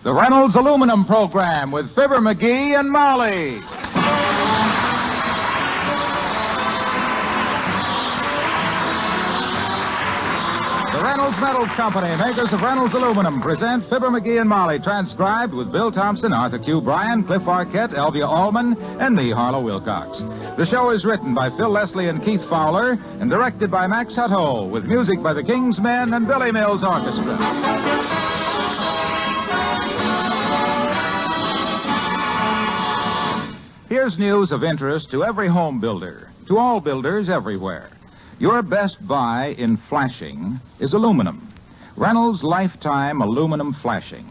The Reynolds Aluminum Program with Fibber McGee and Molly. The Reynolds Metals Company, makers of Reynolds Aluminum, present Fibber McGee and Molly, transcribed with Bill Thompson, Arthur Q. Bryan, Cliff Arquette, Elvia Allman, and me, Harlow Wilcox. The show is written by Phil Leslie and Keith Fowler and directed by Max Hutto, with music by the King's Men and Billy Mills Orchestra. Here's news of interest to every home builder, to all builders everywhere. Your best buy in flashing is aluminum. Reynolds Lifetime Aluminum Flashing.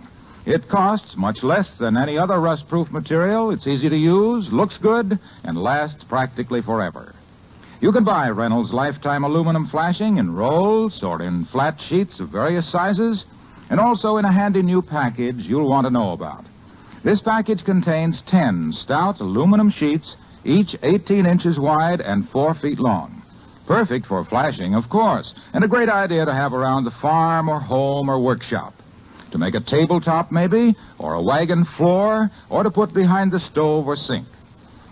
It costs much less than any other rust-proof material. It's easy to use, looks good, and lasts practically forever. You can buy Reynolds Lifetime Aluminum Flashing in rolls or in flat sheets of various sizes, and also in a handy new package you'll want to know about. This package contains 10 stout aluminum sheets, each 18 inches wide and 4 feet long. Perfect for flashing, of course, and a great idea to have around the farm or home or workshop. To make a tabletop, maybe, or a wagon floor, or to put behind the stove or sink.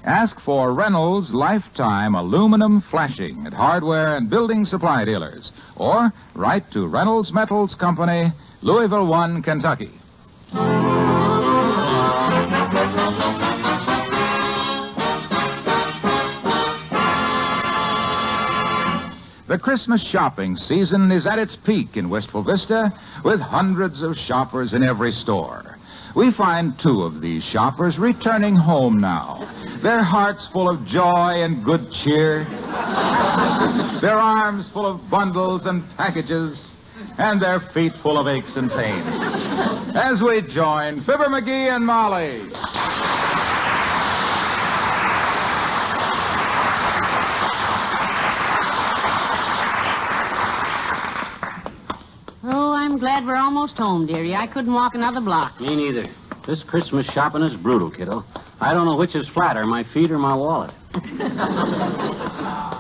Ask for Reynolds Lifetime Aluminum Flashing at hardware and building supply dealers, or write to Reynolds Metals Company, Louisville 1, Kentucky. The Christmas shopping season is at its peak in Wistful Vista, with hundreds of shoppers in every store. We find 2 of these shoppers returning home now, their hearts full of joy and good cheer, their arms full of bundles and packages, and their feet full of aches and pains. As we join Fibber McGee and Molly. I'm glad we're almost home, dearie. I couldn't walk another block. Me neither. This Christmas shopping is brutal, kiddo. I don't know which is flatter, my feet or my wallet.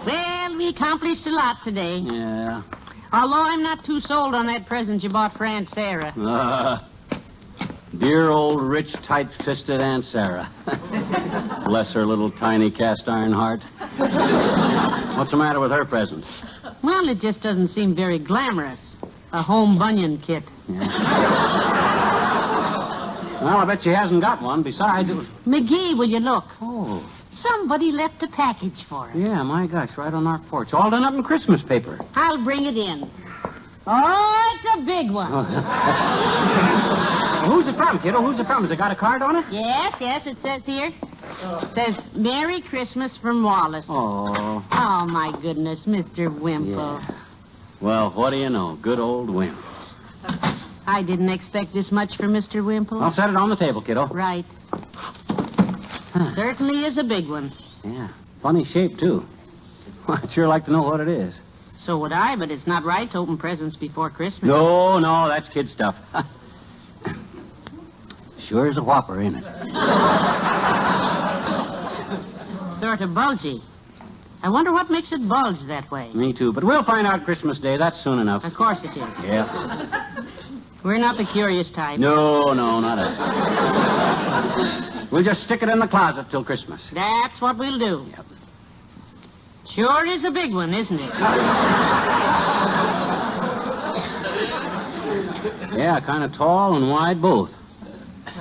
Well, we accomplished a lot today. Yeah. Although I'm not too sold on that present you bought for Aunt Sarah. Dear old rich, tight-fisted Aunt Sarah. Bless her little tiny cast-iron heart. What's the matter with her present? Well, it just doesn't seem very glamorous. A home bunion kit. Yeah. Well, I bet she hasn't got one. Besides, it was... McGee, will you look? Oh. Somebody left a package for us. Yeah, my gosh, right on our porch. All done up in Christmas paper. I'll bring it in. Oh, it's a big one. Well, who's it from, kiddo? Who's it from? Has it got a card on it? Yes, it says here. It says, Merry Christmas from Wallace. Oh. Oh, my goodness, Mr. Wimple. Yeah. Well, what do you know? Good old Wimple. I didn't expect this much from Mr. Wimple. I'll set it on the table, kiddo. Right. Certainly is a big one. Yeah. Funny shape, too. I'd sure like to know what it is. So would I, but it's not right to open presents before Christmas. No, that's kid stuff. Sure is a whopper, ain't it? Sort of bulgy. I wonder what makes it bulge that way. Me too, but we'll find out Christmas Day. That's soon enough. Of course it is. Yeah. We're not the curious type. No, not us. We'll just stick it in the closet till Christmas. That's what we'll do. Yep. Sure is a big one, isn't it? Yeah, kind of tall and wide both.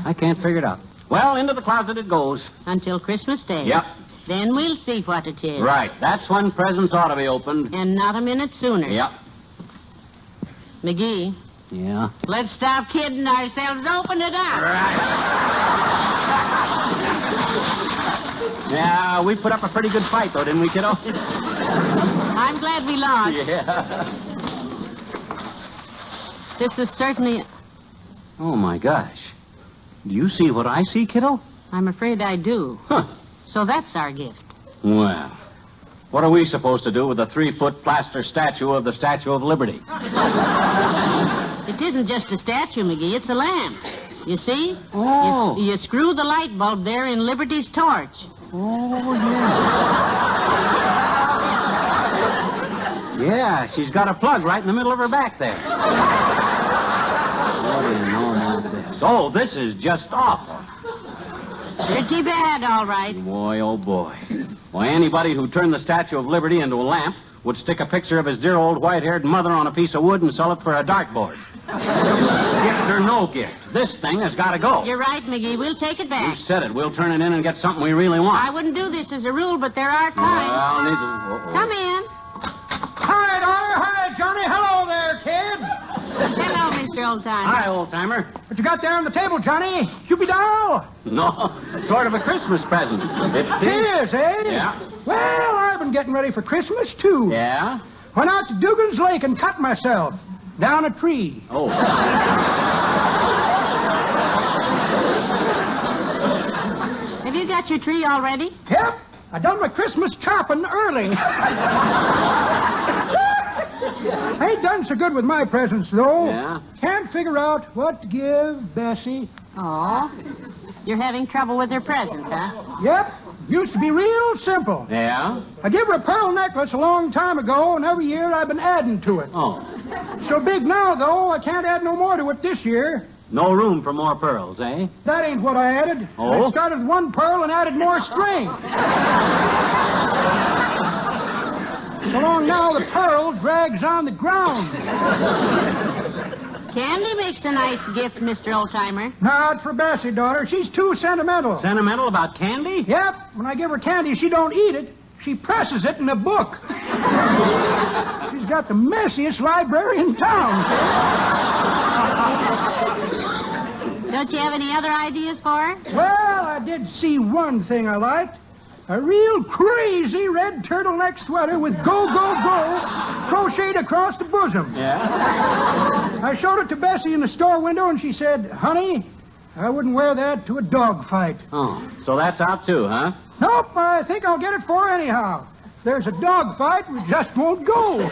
I can't figure it out. Well, into the closet it goes. Until Christmas Day. Yep. Then we'll see what it is. Right. That's when presents ought to be opened. And not a minute sooner. Yep. McGee. Yeah? Let's stop kidding ourselves. Open it up. Right. Yeah, we put up a pretty good fight, though, didn't we, kiddo? I'm glad we lost. Yeah. This is certainly... Oh, my gosh. Do you see what I see, kiddo? I'm afraid I do. Huh. So that's our gift. Well, what are we supposed to do with a 3-foot plaster statue of the Statue of Liberty? It isn't just a statue, McGee. It's a lamp. You see? Oh. You screw the light bulb there in Liberty's torch. Oh, yeah. Yeah, she's got a plug right in the middle of her back there. What do you know about this? Oh, this is just awful. Pretty bad, all right. Boy, oh boy. Why, anybody who turned the Statue of Liberty into a lamp would stick a picture of his dear old white-haired mother on a piece of wood and sell it for a dartboard. Gift or no gift, this thing has got to go. You're right, McGee. We'll take it You back. said it. We'll turn it in and get something we really want. I wouldn't do this as a rule, but there are times. Well, neither... Come in. Hi, daughter. Hi, Johnny. Hello there, kid. Hello, Mr. Oldtimer. Hi, old-timer. What you got there on the table, Johnny? Cupid doll? No, sort of a Christmas present. It is, eh? Yeah. Well, I've been getting ready for Christmas, too. Yeah? Went out to Dugan's Lake and cut myself. Down a tree. Oh. Have you got your tree already? Yep. I done my Christmas chopping early. I ain't done so good with my presents, though. Yeah? Can't figure out what to give Bessie. Oh. You're having trouble with her present, huh? Yep. Used to be real simple. Yeah? I gave her a pearl necklace a long time ago, and every year I've been adding to it. Oh. So big now, though, I can't add no more to it this year. No room for more pearls, eh? That ain't what I added. Oh? I started with one pearl and added more string. So long now, the pearl drags on the ground. Candy makes a nice gift, Mr. Oldtimer. Not for Bessie, daughter. She's too sentimental. Sentimental about candy? Yep. When I give her candy, she don't eat it. She presses it in a book. She's got the messiest library in town. Don't you have any other ideas for her? Well, I did see one thing I liked. A real crazy red turtleneck sweater with go, go, go crocheted across the bosom. Yeah? I showed it to Bessie in the store window, and she said, honey, I wouldn't wear that to a dog fight. Oh, so that's out too, huh? Nope, I think I'll get it for her anyhow. If there's a dog fight, we just won't go. Go on,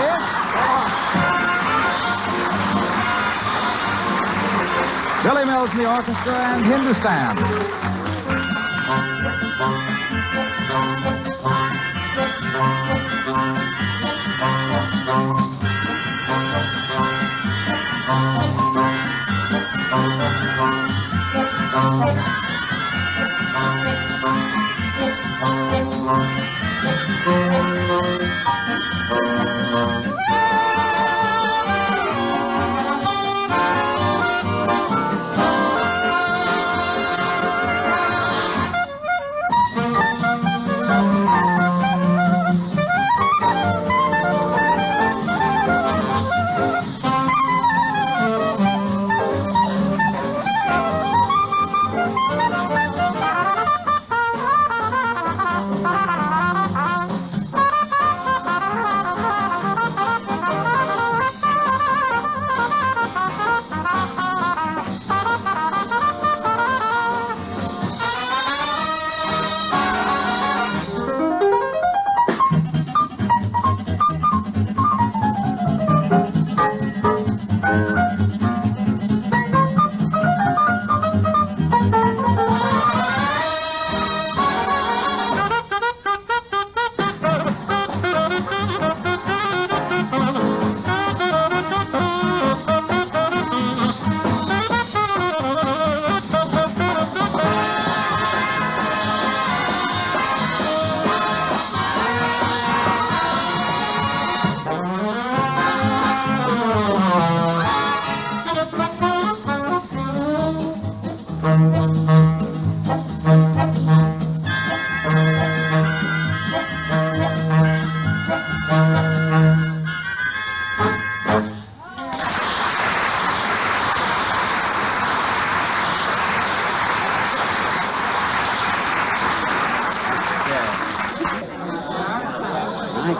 kid. Go on. Billy Mills and the orchestra and Hindustan.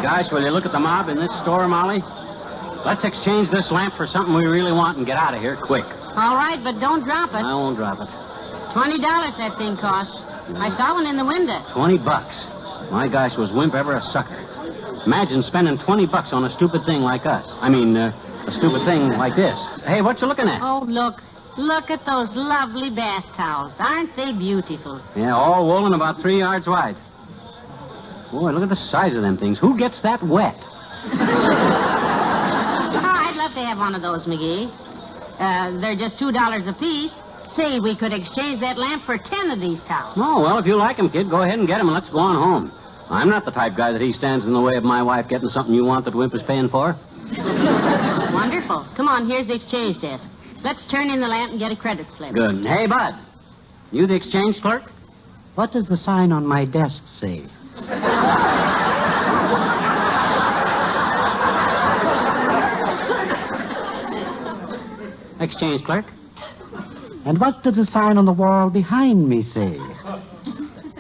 Gosh, will you look at the mob in this store, Molly? Let's exchange this lamp for something we really want and get out of here quick. All right, but don't drop it. I won't drop it. $20 that thing cost. I saw one in the window. $20. My gosh, was Wimp ever a sucker. Imagine spending $20 on a stupid thing like us. I mean, a stupid thing like this. Hey, what you looking at? Oh, look. Look at those lovely bath towels. Aren't they beautiful? Yeah, all wool and about 3 yards wide. Boy, look at the size of them things. Who gets that wet? Oh, I'd love to have one of those, McGee. They're just $2 apiece. Say, we could exchange that lamp for 10 of these towels. Oh, well, if you like 'em, kid, go ahead and get 'em and let's go on home. I'm not the type guy that he stands in the way of my wife getting something you want that Wimp is paying for. Wonderful. Come on, here's the exchange desk. Let's turn in the lamp and get a credit slip. Good. Hey, Bud, you the exchange clerk? What does the sign on my desk say? Exchange clerk? And what does the sign on the wall behind me say?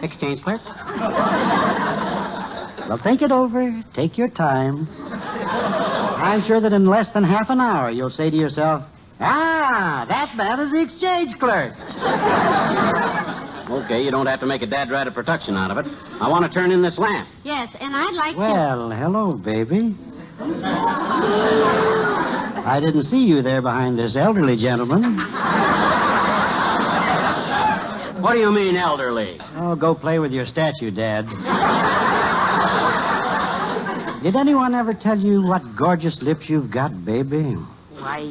Exchange clerk? Well, think it over. Take your time. I'm sure that in less than half an hour you'll say to yourself, that man is the exchange clerk. Okay, you don't have to make a dad right of production out of it. I want to turn in this lamp. Yes, and I'd like Well, hello, baby. I didn't see you there behind this elderly gentleman. What do you mean, elderly? Oh, go play with your statue, Dad. Did anyone ever tell you what gorgeous lips you've got, baby? Why,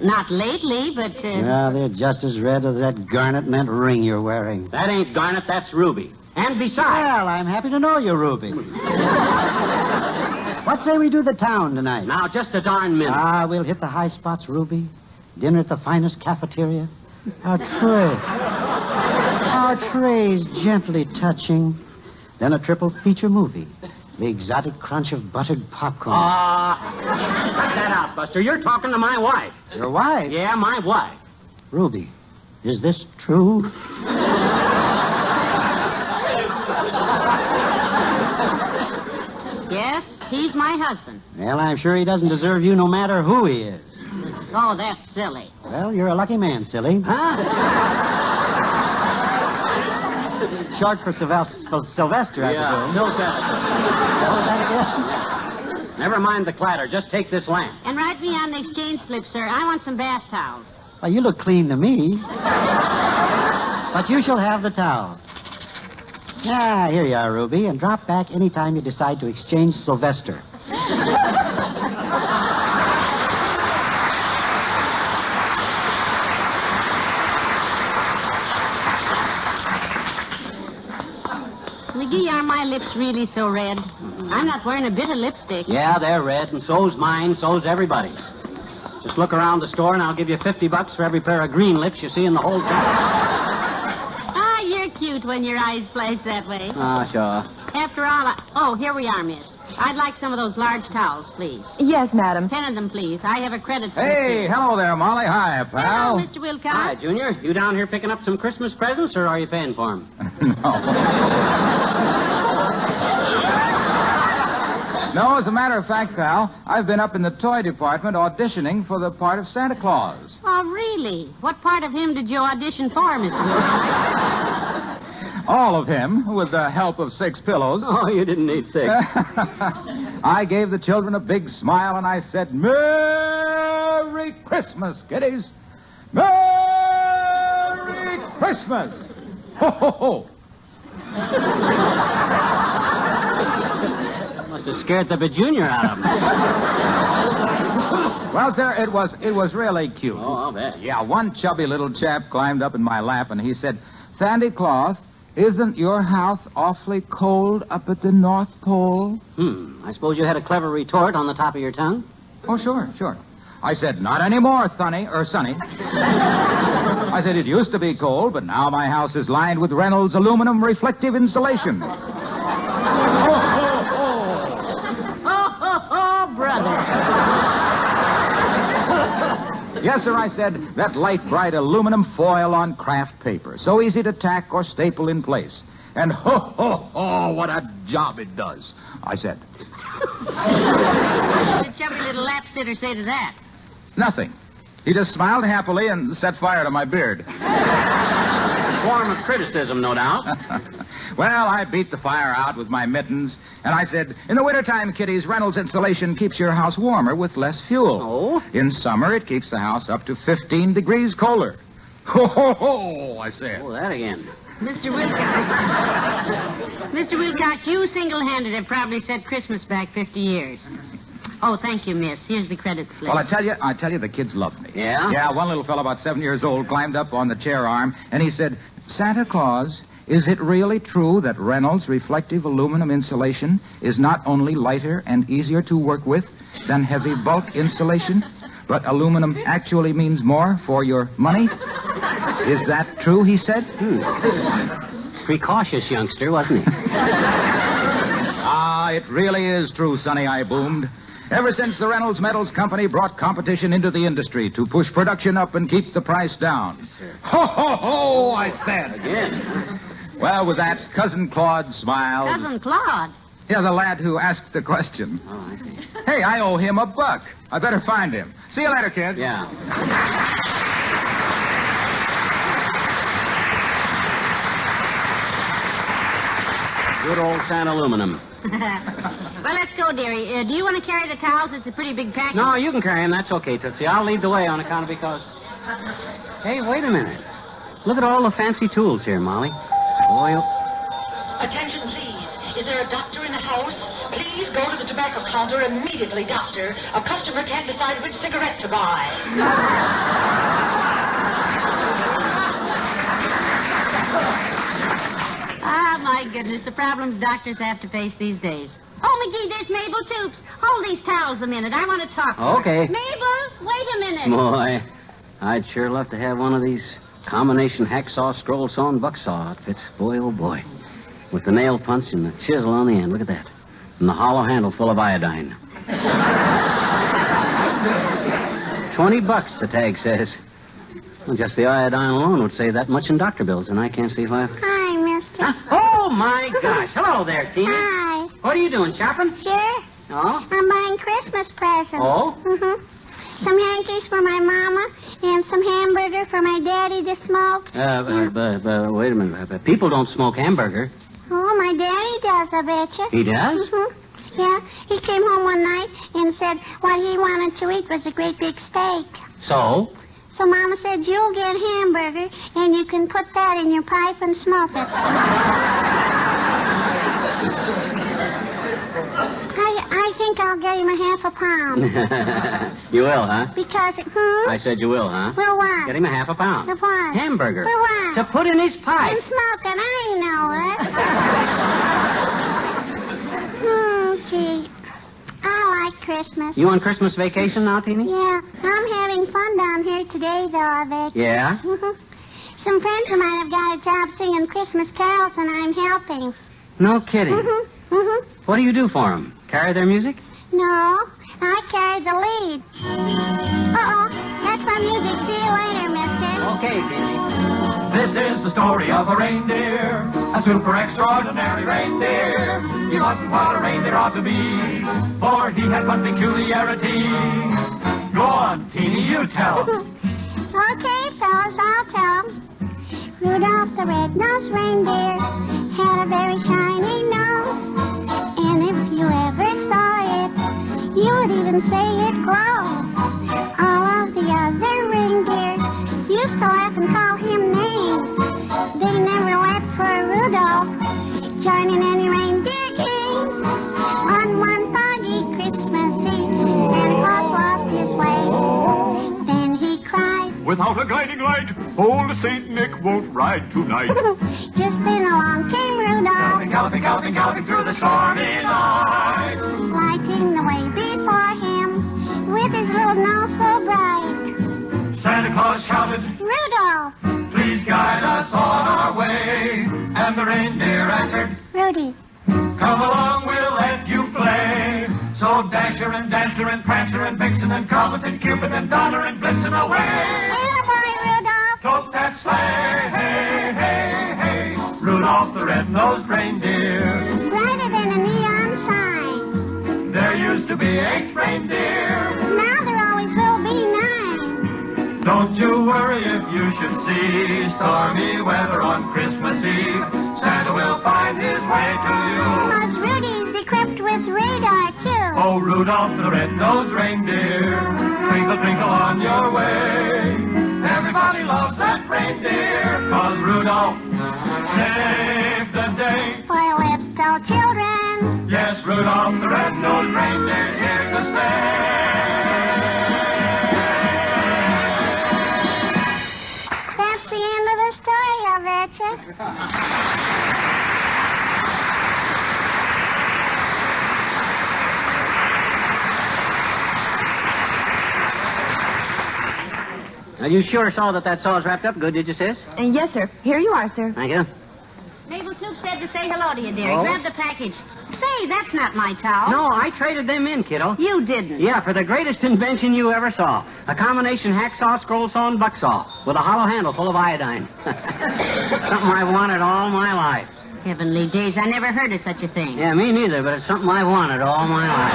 not lately, but... Yeah, they're just as red as that garnet and that ring you're wearing. That ain't garnet, that's ruby. And besides... Well, I'm happy to know you, Ruby. What say we do the town tonight? Now, just a darn minute. We'll hit the high spots, Ruby. Dinner at the finest cafeteria. Our trays gently touching. Then a triple feature movie. The exotic crunch of buttered popcorn. Cut that out, Buster. You're talking to my wife. Your wife? Yeah, my wife. Ruby, is this true? Yes, he's my husband. Well, I'm sure he doesn't deserve you no matter who he is. Oh, that's silly. Well, you're a lucky man, silly. Huh? Short for Sylvester, I Yeah, presume. Never mind the clatter. Just take this lamp. And write me on the exchange slip, sir. I want some bath towels. Well, you look clean to me. But you shall have the towels. Yeah, here you are, Ruby, and drop back any time you decide to exchange Sylvester. McGee, are my lips really so red? I'm not wearing a bit of lipstick. Yeah, they're red, and so's mine, so's everybody's. Just look around the store, and I'll give you $50 for every pair of green lips you see in the whole town. You're cute when your eyes flash that way. Sure. After all, here we are, miss. I'd like some of those large towels, please. Yes, madam. 10 of them, please. I have a credit slip. Hey, hello there, Molly. Hi, pal. Hello, Mr. Wilcox. Hi, Junior. You down here picking up some Christmas presents, or are you paying for them? No, as a matter of fact, pal, I've been up in the toy department auditioning for the part of Santa Claus. Oh, really? What part of him did you audition for, Mr. Wilcox? All of him, with the help of 6 pillows. Oh, you didn't need 6. I gave the children a big smile and I said, Merry Christmas, kiddies. Merry Christmas. Ho, ho, ho. Must have scared the bajunior out of him. Well, sir, it was really cute. Oh, I'll bet. Yeah, one chubby little chap climbed up in my lap and he said, Sandy Claus, isn't your house awfully cold up at the North Pole? I suppose you had a clever retort on the top of your tongue? Oh, sure. I said, not anymore, Sonny. I said, it used to be cold, but now my house is lined with Reynolds aluminum reflective insulation. Oh, brother. Yes, sir, I said, that light, bright aluminum foil on craft paper. So easy to tack or staple in place. And what a job it does, I said. What did the chubby little lap sitter say to that? Nothing. He just smiled happily and set fire to my beard. Form of criticism, no doubt. Well, I beat the fire out with my mittens, and I said, in the wintertime, kiddies, Reynolds insulation keeps your house warmer with less fuel. Oh? In summer, it keeps the house up to 15 degrees colder. Ho, I said. Oh, that again. Mr. Wilcox, you single-handed have probably set Christmas back 50 years. Oh, thank you, miss. Here's the credit slip. Well, I tell you, the kids love me. Yeah? Yeah, one little fellow about 7 years old climbed up on the chair arm, and he said, Santa Claus, is it really true that Reynolds reflective aluminum insulation is not only lighter and easier to work with than heavy bulk insulation, but aluminum actually means more for your money? Is that true, he said? Precautious youngster, wasn't he? Ah, it really is true, Sonny, I boomed. Ever since the Reynolds Metals Company brought competition into the industry to push production up and keep the price down. Ho, ho, ho, I said. Again. Well, with that, Cousin Claude smiled. Cousin Claude. Yeah, the lad who asked the question. Oh, I see. Hey, I owe him $1. I better find him. See you later, kids. Yeah. Good old San Aluminum. Well, let's go, dearie. Do you want to carry the towels? It's a pretty big package. No, you can carry him. That's okay, Tootsie. I'll lead the way on account of because... Hey, wait a minute. Look at all the fancy tools here, Molly. Boy, Attention, please. Is there a doctor in the house? Please go to the tobacco counter immediately, doctor. A customer can't decide which cigarette to buy. Ah, my goodness, the problems doctors have to face these days. Oh, McGee, there's Mabel Toops. Hold these towels a minute. I want to talk to her. Okay. Mabel, wait a minute. boy, I'd sure love to have one of these combination hacksaw, scroll saw, and bucksaw outfits. Boy, oh boy. With the nail punch and the chisel on the end. Look at that. And the hollow handle full of iodine. $20, the tag says. Well, just the iodine alone would save that much in doctor bills, and I can't see why... Hi, mister. Oh, my gosh. Hello there, Tina. Hi. What are you doing, shopping? Sure. Oh? I'm buying Christmas presents. Oh? Mm-hmm. Some hankies for my mama and some hamburger for my daddy to smoke. Wait a minute. People don't smoke hamburger. Oh, my daddy does, I betcha. He does? Mm-hmm. Yeah, he came home one night and said what he wanted to eat was a great big steak. So? So Mama said, you'll get hamburger, and you can put that in your pipe and smoke it. I think I'll get him a half a pound. You will, huh? Because, I said you will, huh? Well, what? Get him a half a pound. The what? Hamburger. For what? To put in his pipe. I'm smoking, I know it. Gee. I like Christmas. You on Christmas vacation now, Teeny? Yeah. I'm having fun down here today, though, I bet. Yeah? Some friends of mine have got a job singing Christmas carols, and I'm helping. No kidding. What do you do for them? Carry their music? No, I carry the lead. Uh-oh, that's my music. See you later, mister. Okay, Teeny. This is the story of a reindeer, a super extraordinary reindeer. He wasn't what a reindeer ought to be, for he had one peculiarity. Go on, Teeny, you tell. Okay, fellas, I'll tell 'em. Rudolph the red-nosed reindeer had a very shiny nose, and if you ever saw it, you would even say it glows. All of the other reindeer used to laugh and call him names. They never laughed for Rudolph joining any reindeer games. On one foggy Christmas Eve, Santa Claus lost his way. Then he cried, Without a guiding light, old Saint Nick won't ride tonight. just then along came Rudolph, Galloping, galloping, galloping through the stormy night. lighting the way before him with his little nose so bright. Santa Claus shouted, Rudolph! please guide us on our way. And the reindeer answered, Rudy. come along, we'll let you play. So Dasher and Dancer and Prancer and Vixen and Comet and Cupid and Donner and Blitzen away. Attaboy, Rudolph! Tote that sleigh, hey, hey, hey. Rudolph the red-nosed reindeer. Brighter than a neon sign. There used to be 8 reindeer. Now there always will be 9. Don't you worry if you should see stormy weather on Christmas Eve. Santa will find his way to you. 'Cause Rudy's equipped with radar, too. Oh, Rudolph the red-nosed reindeer, twinkle, twinkle on your way. Everybody loves that reindeer, 'cause Rudolph saved the day. For little children. Yes, Rudolph the red-nosed reindeer's here to stay. That's the end of the story, I'll betcha. Now, you sure saw that saw's wrapped up good, did you, sis? Yes, sir. Here you are, sir. Thank you. Mabel Toop said to say hello to you, dearie. Oh? Grab the package. Say, that's not my towel. No, I traded them in, kiddo. You didn't. Yeah, for the greatest invention you ever saw. A combination hacksaw, scroll saw, and buck saw with a hollow handle full of iodine. Something I've wanted all my life. Heavenly days, I never heard of such a thing. Yeah, me neither, but it's something I've wanted all my life.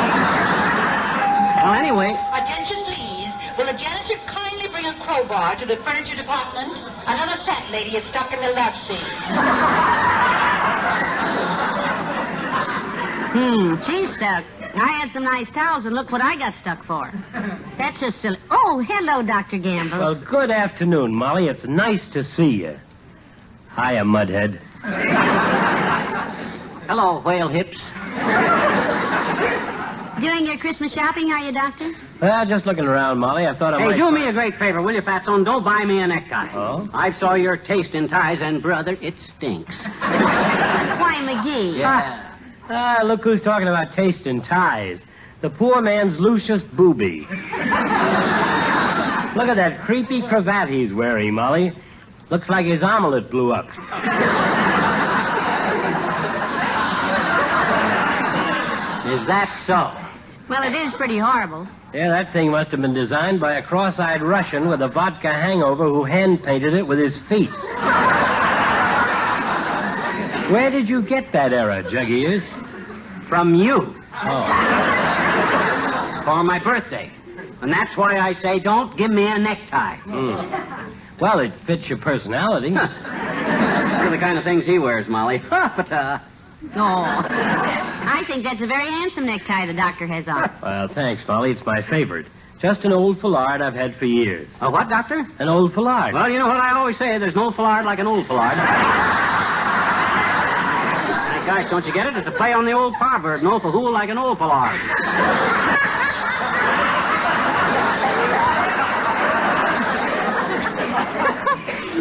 Well, anyway... Attention, please. Will a janitor kindly bring a crowbar to the furniture department? Another fat lady is stuck in the love seat. She's stuck. I had some nice towels, and look what I got stuck for. That's just silly. Oh, hello, Dr. Gamble. Well, good afternoon, Molly. It's nice to see you. Hiya, Mudhead. Hello, whale hips. Doing your Christmas shopping, are you, Doctor? Well, just looking around, Molly. I thought I might... Hey, do me a great favor, will you, Fatson? Don't buy me a necktie. Oh? I've saw your taste in ties, and, brother, it stinks. Why, McGee? Yeah. Look who's talking about taste in ties. The poor man's Lucius Booby. Look at that creepy cravat he's wearing, Molly. Looks like his omelet blew up. Is that so? Well, it is pretty horrible. Yeah, that thing must have been designed by a cross-eyed Russian with a vodka hangover who hand-painted it with his feet. Where did you get that error, Juggy Ears? From you. Oh. For my birthday. And that's why I say don't give me a necktie. Well, it fits your personality. Those are the kind of things he wears, Molly. But, Oh. I think that's a very handsome necktie the doctor has on. Well, thanks, Molly. It's my favorite. Just an old foulard I've had for years. A what, Doctor? An old foulard. Well, you know what I always say. There's no foulard like an old foulard. My gosh, don't you get it? It's a play on the old proverb. No fool like an old foulard.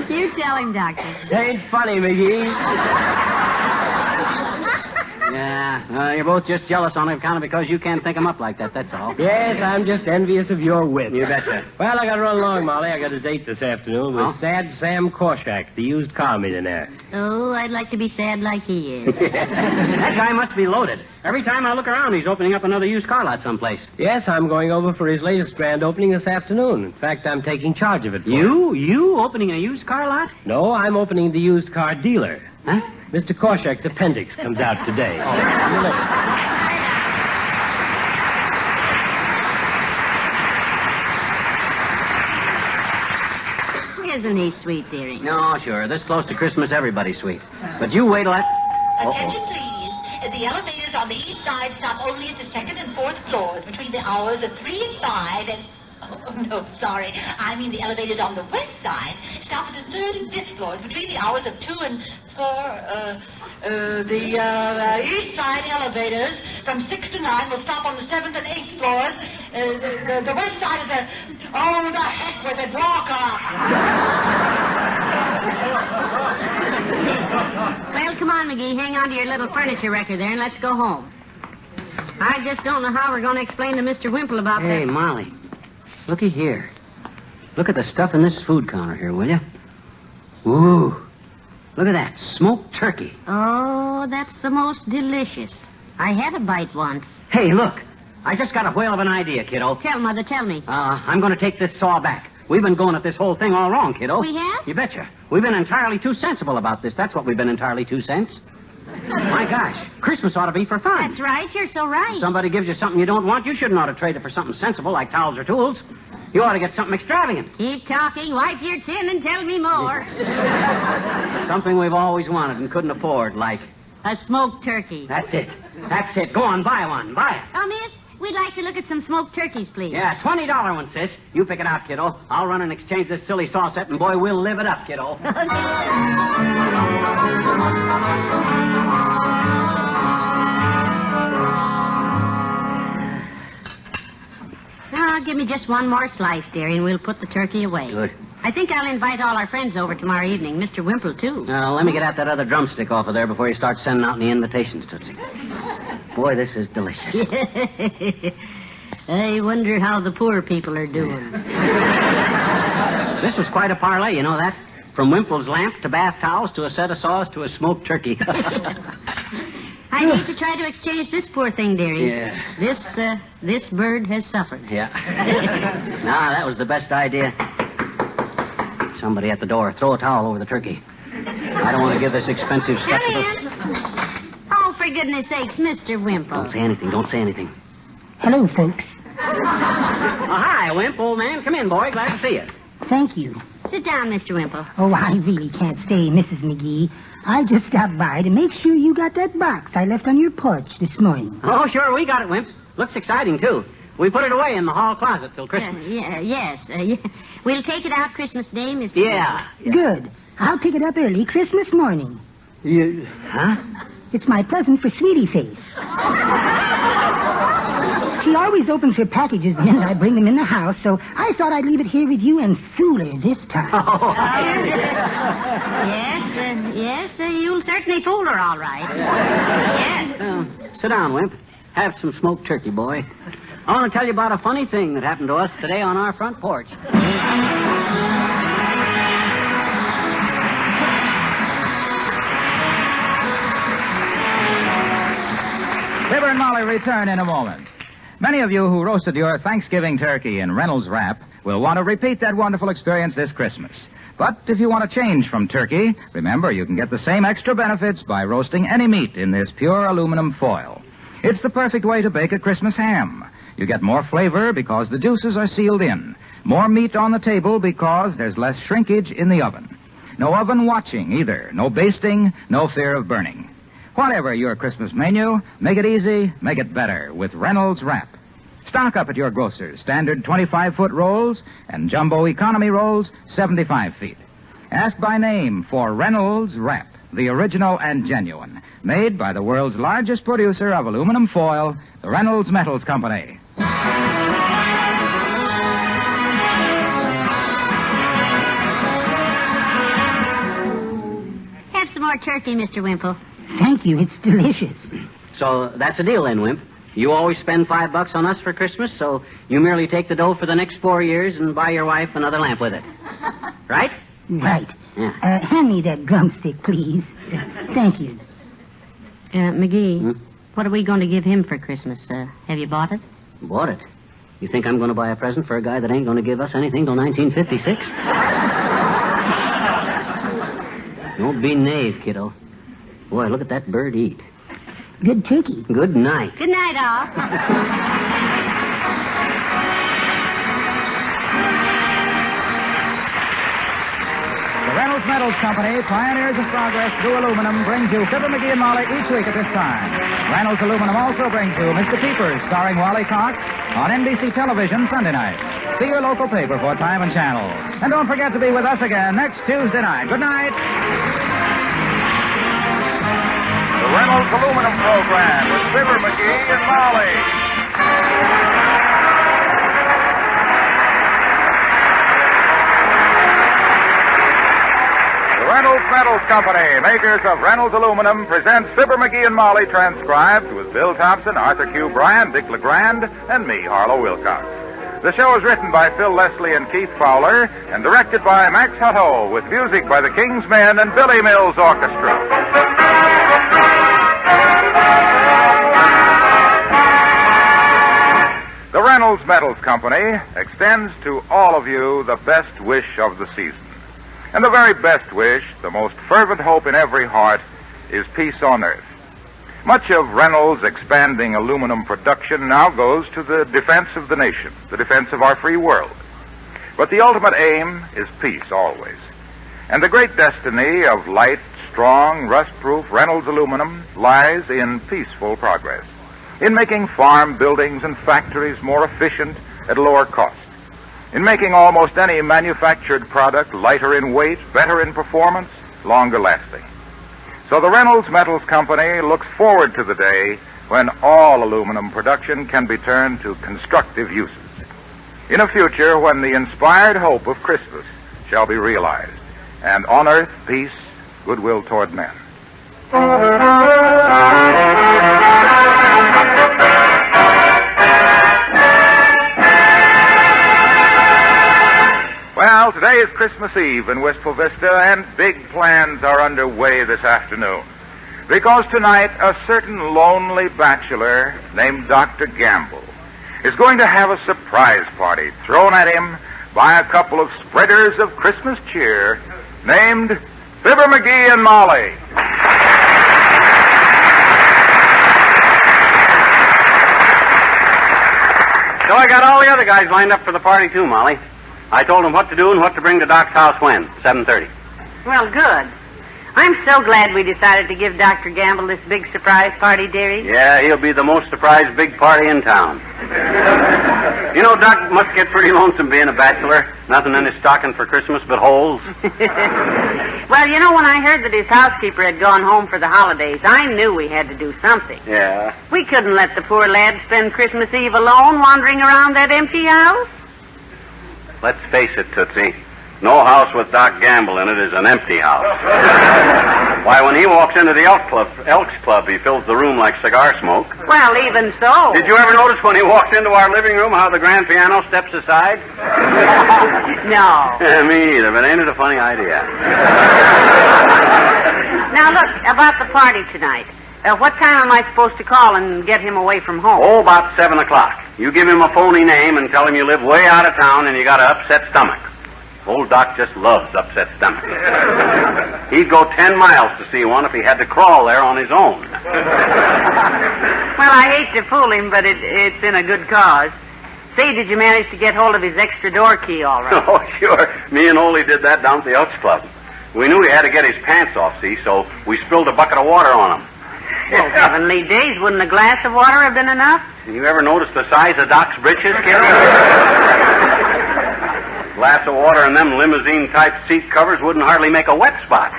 You tell him, Doctor. Ain't funny, McGee. Yeah, you're both just jealous on account of because you can't think 'em up like that, that's all. Yes, I'm just envious of your wit. You betcha. Well, I got to run along, Molly. I got a date this afternoon with Sad Sam Korshak, the used car millionaire. Oh, I'd like to be sad like he is. That guy must be loaded. Every time I look around, he's opening up another used car lot someplace. Yes, I'm going over for his latest grand opening this afternoon. In fact, I'm taking charge of it for him. You opening a used car lot? No, I'm opening the used car dealer. Huh? Mr. Korshak's appendix comes out today. See you later. Isn't he sweet, dearie? No, sure. This close to Christmas, everybody's sweet. But you wait till that... Attention, please. The elevators on the east side stop only at the second and fourth floors between the hours of 3 and 5 and... Oh, no, sorry. I mean the elevators on the west side stop at the third and fifth floors between the hours of 2 and 4. The east side elevators from 6 to 9 will stop on the 7th and 8th floors. The west side of the... Oh, the heck with it. Walk off. Well, come on, McGee. Hang on to your little furniture wrecker there and let's go home. I just don't know how we're going to explain to Mr. Wimple about Hey, that. Molly. Looky here. Look at the stuff in this food counter here, will you? Ooh. Look at that. Smoked turkey. Oh, that's the most delicious. I had a bite once. Hey, look. I just got a whale of an idea, kiddo. Tell, Mother, tell me. I'm going to take this saw back. We've been going at this whole thing all wrong, kiddo. We have? You betcha. We've been entirely too sensible about this. That's what we've been entirely too sense. My gosh. Christmas ought to be for fun. That's right. You're so right. Somebody gives you something you don't want, you shouldn't ought to trade it for something sensible like towels or tools. You ought to get something extravagant. Keep talking, wipe your chin, and tell me more. Something we've always wanted and couldn't afford, like... A smoked turkey. That's it. That's it. Go on, buy one. Buy it. Oh, miss, we'd like to look at some smoked turkeys, please. Yeah, $20 one, sis. You pick it out, kiddo. I'll run and exchange this silly saw set, and boy, we'll live it up, kiddo. Now, give me just one more slice, dearie, and we'll put the turkey away. Good. I think I'll invite all our friends over tomorrow evening. Mr. Wimple, too. Now, let me get at that other drumstick off of there before you start sending out the invitations, Tootsie. Boy, this is delicious. I wonder how the poor people are doing. This was quite a parlay, you know that? From Wimple's lamp to bath towels to a set of saws to a smoked turkey. I hate to try to exchange this poor thing, dearie. Yeah. This bird has suffered. Yeah. That was the best idea. Somebody at the door. Throw a towel over the turkey. I don't want to give this expensive stuff to this. Oh, for goodness sakes, Mr. Wimple. Don't say anything. Don't say anything. Hello, folks. Hi, Wimp, old man. Come in, boy. Glad to see you. Thank you. Sit down, Mr. Wimple. Oh, I really can't stay, Mrs. McGee. I just stopped by to make sure you got that box I left on your porch this morning. Oh, sure, we got it, Wimp. Looks exciting, too. We put it away in the hall closet till Christmas. Yes. We'll take it out Christmas Day, Mr. Yeah. Good. I'll pick it up early Christmas morning. Huh? It's my present for Sweetie Face. She always opens her packages the minute I bring them in the house, so I thought I'd leave it here with you and fool her this time. Yes, you'll certainly fool her all right. Yes. Sit down, Wimp. Have some smoked turkey, boy. I want to tell you about a funny thing that happened to us today on our front porch. Fibber and Molly return in a moment. Many of you who roasted your Thanksgiving turkey in Reynolds Wrap will want to repeat that wonderful experience this Christmas. But if you want to change from turkey, remember you can get the same extra benefits by roasting any meat in this pure aluminum foil. It's the perfect way to bake a Christmas ham. You get more flavor because the juices are sealed in. More meat on the table because there's less shrinkage in the oven. No oven watching either. No basting, no fear of burning. Whatever your Christmas menu, make it easy, make it better with Reynolds Wrap. Stock up at your grocer's. Standard 25-foot rolls and jumbo economy rolls, 75 feet. Ask by name for Reynolds Wrap, the original and genuine. Made by the world's largest producer of aluminum foil, the Reynolds Metals Company. Have some more turkey, Mr. Wimple. Thank you. It's delicious. So that's a deal then, Wimp. You always spend $5 on us for Christmas, so you merely take the dough for the next 4 years and buy your wife another lamp with it. Right? Right. Yeah. Hand me that drumstick, please. Thank you. McGee, what are we going to give him for Christmas? Have you bought it? Bought it? You think I'm going to buy a present for a guy that ain't going to give us anything till 1956? Don't be naive, kiddo. Boy, look at that bird eat. Good turkey. Good night. Good night, all. The Reynolds Metals Company, pioneers of progress through aluminum, brings you Fibber McGee and Molly each week at this time. Reynolds Aluminum also brings you Mr. Peepers, starring Wally Cox, on NBC television Sunday night. See your local paper for time and channel. And don't forget to be with us again next Tuesday night. Good night. The Reynolds Aluminum Program with Fibber McGee and Molly. The Reynolds Metals Company, makers of Reynolds Aluminum, presents Fibber McGee and Molly, transcribed with Bill Thompson, Arthur Q. Bryan, Dick LeGrand, and me, Harlow Wilcox. The show is written by Phil Leslie and Keith Fowler and directed by Max Hutto, with music by the King's Men and Billy Mills Orchestra. The Reynolds Metals Company extends to all of you the best wish of the season. And the very best wish, the most fervent hope in every heart, is peace on earth. Much of Reynolds' expanding aluminum production now goes to the defense of the nation, the defense of our free world. But the ultimate aim is peace always. And the great destiny of light, strong, rust-proof Reynolds aluminum lies in peaceful progress, in making farm buildings and factories more efficient at lower cost, in making almost any manufactured product lighter in weight, better in performance, longer lasting. So the Reynolds Metals Company looks forward to the day when all aluminum production can be turned to constructive uses. In a future when the inspired hope of Christmas shall be realized, and on earth peace, goodwill toward men. Well, today is Christmas Eve in Wistful Vista, and big plans are underway this afternoon. Because tonight, a certain lonely bachelor named Dr. Gamble is going to have a surprise party thrown at him by a couple of spreaders of Christmas cheer named Fibber McGee and Molly. So I got all the other guys lined up for the party, too, Molly. I told them what to do and what to bring to Doc's house when, 7:30. Well, good. I'm so glad we decided to give Dr. Gamble this big surprise party, dearie. Yeah, he'll be the most surprised big party in town. You know, Doc must get pretty lonesome being a bachelor. Nothing in his stocking for Christmas but holes. Well, you know, when I heard that his housekeeper had gone home for the holidays, I knew we had to do something. Yeah. We couldn't let the poor lad spend Christmas Eve alone wandering around that empty house. Let's face it, Tootsie. No house with Doc Gamble in it is an empty house. Why, when he walks into the Elks Club, he fills the room like cigar smoke. Well, even so. Did you ever notice when he walks into our living room how the grand piano steps aside? No. Me either, but ain't it a funny idea? Now, look, about the party tonight. What time am I supposed to call and get him away from home? Oh, about 7 o'clock. You give him a phony name and tell him you live way out of town and you got an upset stomach. Old Doc just loves upset stomachs. He'd go 10 miles to see one if he had to crawl there on his own. Well, I hate to fool him, but it's in a good cause. Say, did you manage to get hold of his extra door key all right? Oh, sure. Me and Ole did that down at the Elks Club. We knew he had to get his pants off, see, so we spilled a bucket of water on him. Well, heavenly days, wouldn't a glass of water have been enough? You ever notice the size of Doc's britches, kid? Glass of water and them limousine-type seat covers wouldn't hardly make a wet spot.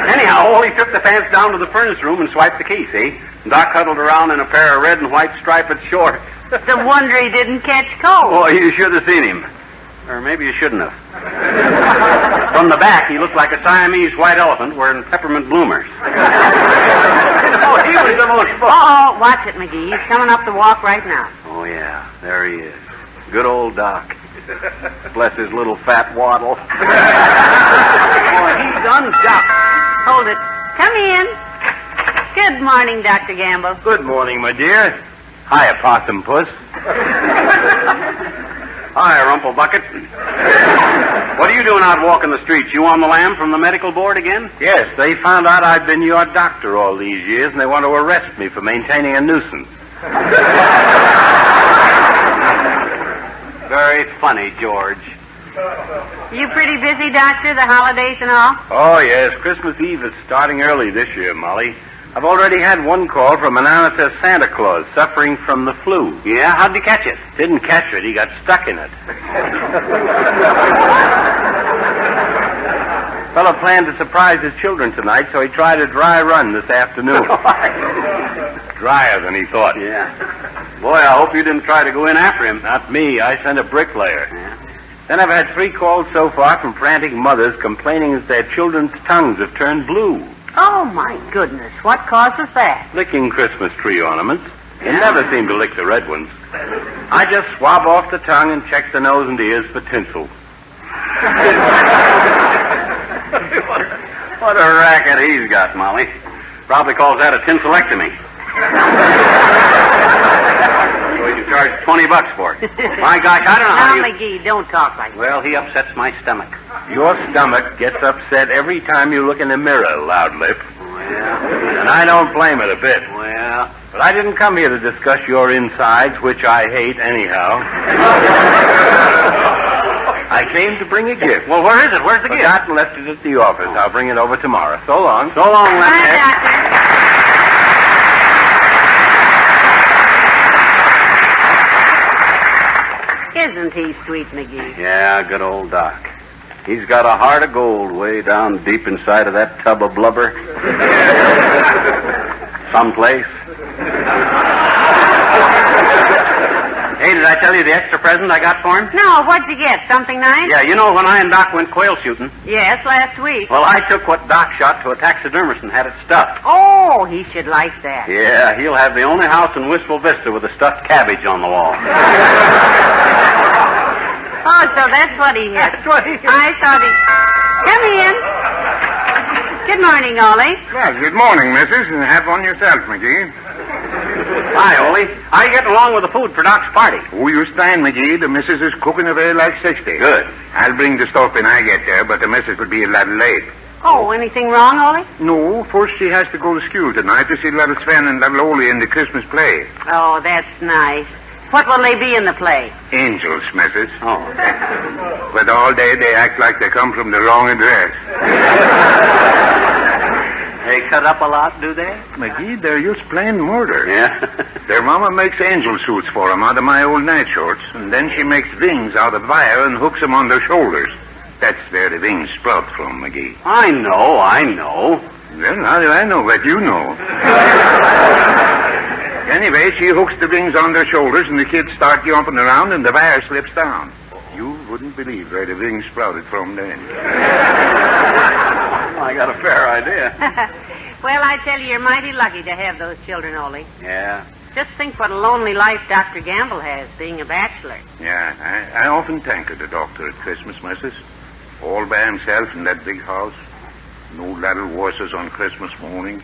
Anyhow, Ole took the pants down to the furnace room and swiped the key, see? Doc huddled around in a pair of red and white striped shorts. It's a wonder he didn't catch cold. Oh, you should have seen him. Or maybe you shouldn't have. From the back, he looked like a Siamese white elephant wearing peppermint bloomers. Oh, he was the most fun. Oh, watch it, McGee. He's coming up the walk right now. Oh, yeah. There he is. Good old Doc. Bless his little fat waddle. Oh, he's unducked. Hold it. Come in. Good morning, Dr. Gamble. Good morning, my dear. Hiya, Possum Puss. Hi, Rumple Bucket. What are you doing out walking the streets? You on the lam from the medical board again? Yes, they found out I've been your doctor all these years, and they want to arrest me for maintaining a nuisance. Very funny, George. You pretty busy, Doctor, the holidays and all? Oh, yes. Christmas Eve is starting early this year, Molly. I've already had one call from an amateur Santa Claus suffering from the flu. Yeah? How'd you catch it? Didn't catch it. He got stuck in it. Fellow planned to surprise his children tonight, so he tried a dry run this afternoon. Drier than he thought. Yeah. Boy, I hope you didn't try to go in after him. Not me. I sent a bricklayer. Yeah. Then I've had 3 calls so far from frantic mothers complaining that their children's tongues have turned blue. Oh, my goodness. What causes that? Licking Christmas tree ornaments. They Yeah? never seem to lick the red ones. I just swab off the tongue and check the nose and ears for tinsel. What a racket he's got, Molly. Probably calls that a tinselectomy. So he can charge $20 for it. My gosh, I don't know how Now, you... McGee, don't talk like that. Well, he upsets my stomach. Your stomach gets upset every time you look in the mirror, Loudlip. Well, And I don't blame it a bit. well... But I didn't come here to discuss your insides, which I hate anyhow. I came to bring a gift. Well, where is it? Where's the gift? Forgot and left it at the office. I'll bring it over tomorrow. So long. So long, Bye, Leonard. Doctor. Isn't he sweet, McGee? Yeah, good old Doc. He's got a heart of gold way down deep inside of that tub of blubber. Someplace. Hey, did I tell you the extra present I got for him? No, what'd you get? Something nice? Yeah, you know when I and Doc went quail shooting? Yes, last week. Well, I took what Doc shot to a taxidermist and had it stuffed. Oh, he should like that. Yeah, he'll have the only house in Wistful Vista with a stuffed cabbage on the wall. Oh, so that's what he had. That's what he had. I thought he... Come in. Good morning, Ollie. Well, good morning, missus, and have one yourself, McGee. Hi, Ole. How you getting along with the food for Doc's party? Oh, you stand, McGee. The missus is cooking away like 60. Good. I'll bring the stuff when I get there, but the missus will be a little late. Oh, anything wrong, Ollie? No, first she has to go to school tonight to see little Sven and little Ole in the Christmas play. Oh, that's nice. What will they be in the play? Angels, missus. Oh. But all day they act like they come from the wrong address. They cut up a lot, do they? McGee, they're just plain murder. Yeah. Their mama makes angel suits for them out of my old night shorts, and then she makes wings out of wire and hooks them on their shoulders. That's where the wings sprout from, McGee. I know. Well, how do I know what you know? Anyway, she hooks the wings on their shoulders, and the kids start jumping around, and the wire slips down. You wouldn't believe where the wings sprouted from then. I got a fair idea. Well, I tell you, you're mighty lucky to have those children, Ollie. Yeah. Just think what a lonely life Dr. Gamble has, being a bachelor. Yeah, I often thank the doctor at Christmas, missus. All by himself in that big house. No little voices on Christmas morning.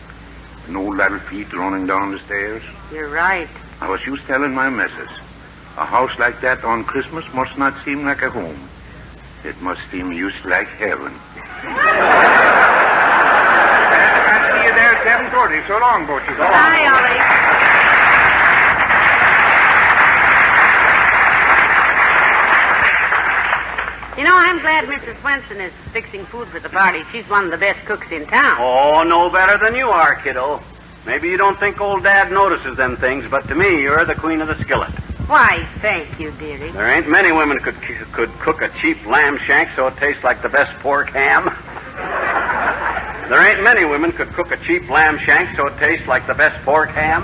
No little feet running down the stairs. You're right. I was just telling my missus, a house like that on Christmas must not seem like a home. It must seem just like heaven. I'll see you there at 7:30. So long, Butchie. Bye, Ollie. You know, I'm glad Mrs. Swenson is fixing food for the party. She's one of the best cooks in town. Oh, no better than you are, kiddo. Maybe you don't think old Dad notices them things, but to me, you're the queen of the skillet. Why, thank you, dearie. There ain't many women could cook a cheap lamb shank so it tastes like the best pork ham. There ain't many women could cook a cheap lamb shank so it tastes like the best pork ham.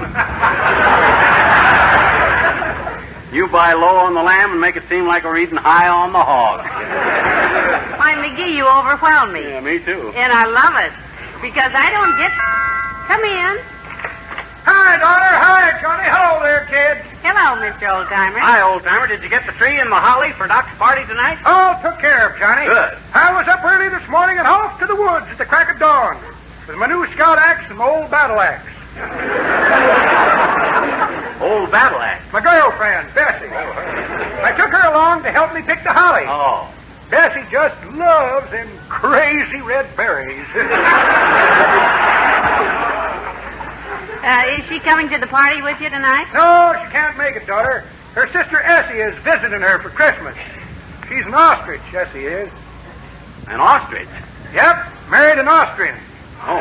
You buy low on the lamb and make it seem like we're eating high on the hog. Why, McGee, you overwhelm me. Yeah, me too. And I love it, because I don't get... Come in. Hi, daughter. Hi, Johnny. Hello there, kid. Hello, Mr. Oldtimer. Hi, old-timer. Did you get the tree and the holly for Doc's party tonight? All took care of, Johnny. Good. I was up early this morning and off to the woods at the crack of dawn with my new scout axe and my old battle axe. Old battle axe. My girlfriend, Bessie. I took her along to help me pick the holly. Oh. Bessie just loves them crazy red berries. Is she coming to the party with you tonight? No, she can't make it, daughter. Her sister Essie is visiting her for Christmas. She's an ostrich, Essie is. An ostrich? Yep, married an Austrian. Oh.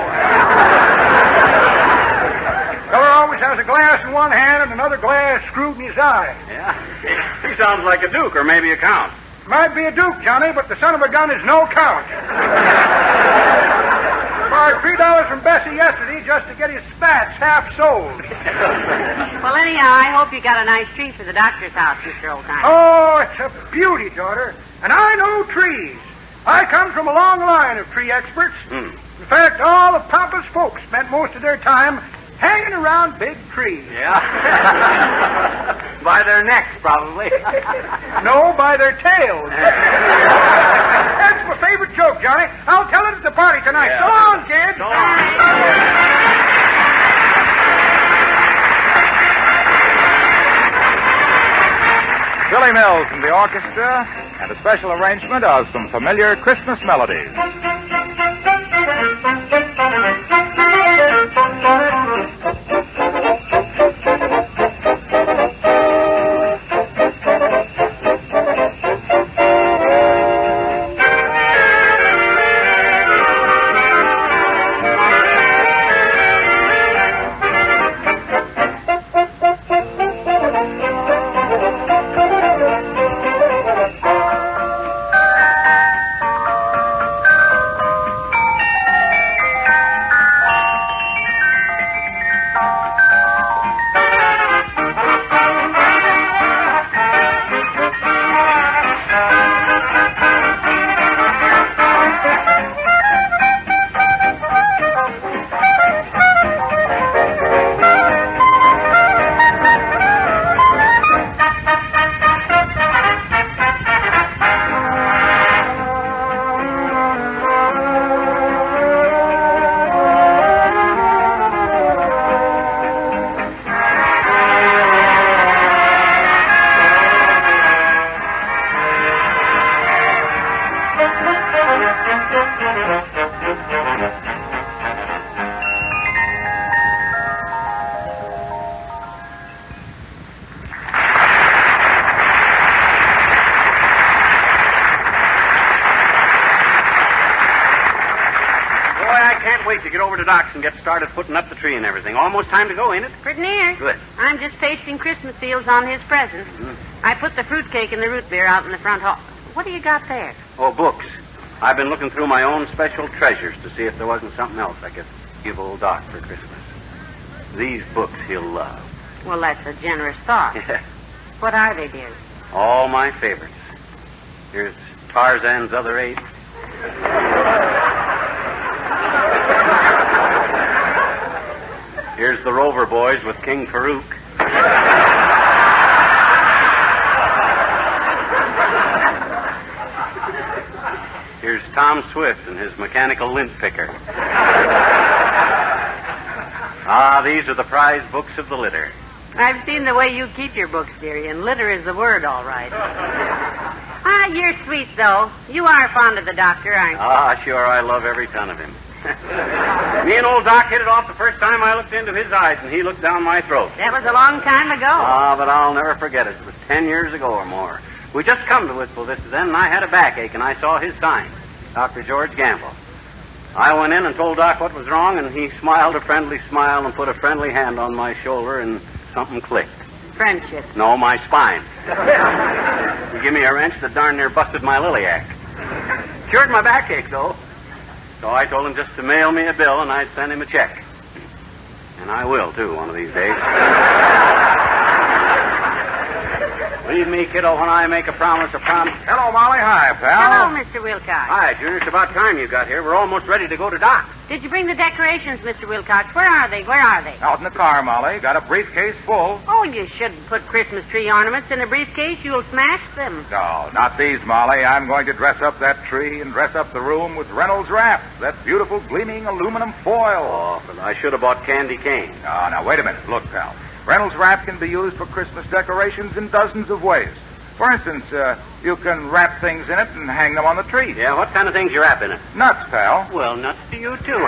Feller always has a glass in one hand and another glass screwed in his eye. Yeah. He sounds like a duke or maybe a count. Might be a duke, Johnny, but the son of a gun is no count. Borrowed $3 from Bessie yesterday just to get his spats half sold. Well, anyhow, I hope you got a nice tree for the doctor's house, Mr. Oldtimer. Oh, it's a beauty, daughter. And I know trees. I come from a long line of tree experts. In fact, all of Papa's folks spent most of their time hanging around big trees. Yeah. By their necks, probably. No, by their tails. That's my favorite joke, Johnny. I'll tell it at the party tonight. Yeah. So long, kids. So long. Billy Mills and the orchestra, and a special arrangement of some familiar Christmas melodies. Wait to get over to Doc's and get started putting up the tree and everything. Almost time to go, ain't it? Pretty near. Good. I'm just pasting Christmas seals on his presents. I put the fruitcake and the root beer out in the front hall. What do you got there? Oh, books. I've been looking through my own special treasures to see if there wasn't something else I could give old Doc for Christmas. These books he'll love. Well, that's a generous thought. Yeah. What are they, dear? All my favorites. Here's Tarzan's Other Eight. Here's the Rover Boys with King Farouk. Here's Tom Swift and his mechanical lint picker. These are the prize books of the litter. I've seen the way you keep your books, dearie, and litter is the word, all right. You're sweet, though. You are fond of the doctor, aren't you? Sure, I love every ton of him. Me and old Doc hit it off the first time I looked into his eyes, and he looked down my throat. That was a long time ago. But I'll never forget it. It was 10 years ago or more. We just come to Wimple this then, and I had a backache, and I saw his sign, Dr. George Gamble. I went in and told Doc what was wrong, and he smiled a friendly smile and put a friendly hand on my shoulder, and something clicked. Friendship. No, my spine. He gave me a wrench that darn near busted my liliac. Cured my backache, though. So I told him just to mail me a bill, and I'd send him a check. And I will, too, one of these days. Believe me, kiddo, when I make a promise, a promise. Hello, Molly. Hi, pal. Hello, Mr. Wilcox. Hi, Junior. It's about time you got here. We're almost ready to go to Doc. Did you bring the decorations, Mr. Wilcox? Where are they? Where are they? Out in the car, Molly. Got a briefcase full. Oh, you shouldn't put Christmas tree ornaments in a briefcase. You'll smash them. No, not these, Molly. I'm going to dress up that tree and dress up the room with Reynolds Wrap, that beautiful gleaming aluminum foil. Oh, but I should have bought candy cane. Oh, now, wait a minute. Look, pal. Reynolds Wrap can be used for Christmas decorations in dozens of ways. For instance, you can wrap things in it and hang them on the tree. Yeah, what kind of things you wrap in it? Nuts, pal. Well, nuts to you, too,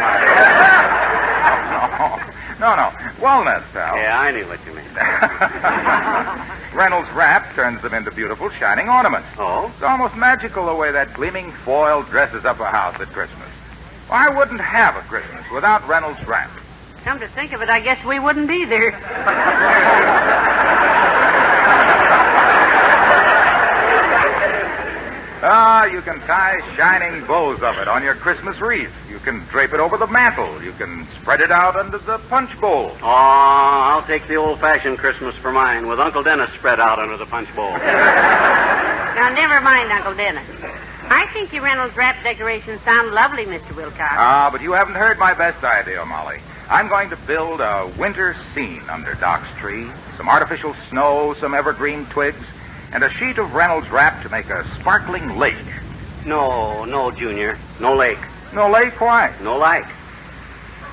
No. Walnuts, pal. Yeah, I knew what you meant. Reynolds Wrap turns them into beautiful, shining ornaments. Oh? It's almost magical the way that gleaming foil dresses up a house at Christmas. I wouldn't have a Christmas without Reynolds Wrap. Come to think of it, I guess we wouldn't either. You can tie shining bows of it on your Christmas wreath. You can drape it over the mantel. You can spread it out under the punch bowl. Oh, I'll take the old-fashioned Christmas for mine, with Uncle Dennis spread out under the punch bowl. Now, never mind, Uncle Dennis. I think your Reynolds Wrap decorations sound lovely, Mr. Wilcox. But you haven't heard my best idea, Molly. I'm going to build a winter scene under Doc's tree. Some artificial snow, some evergreen twigs, and a sheet of Reynolds Wrap to make a sparkling lake. No, Junior. No lake. No lake? Why? No light.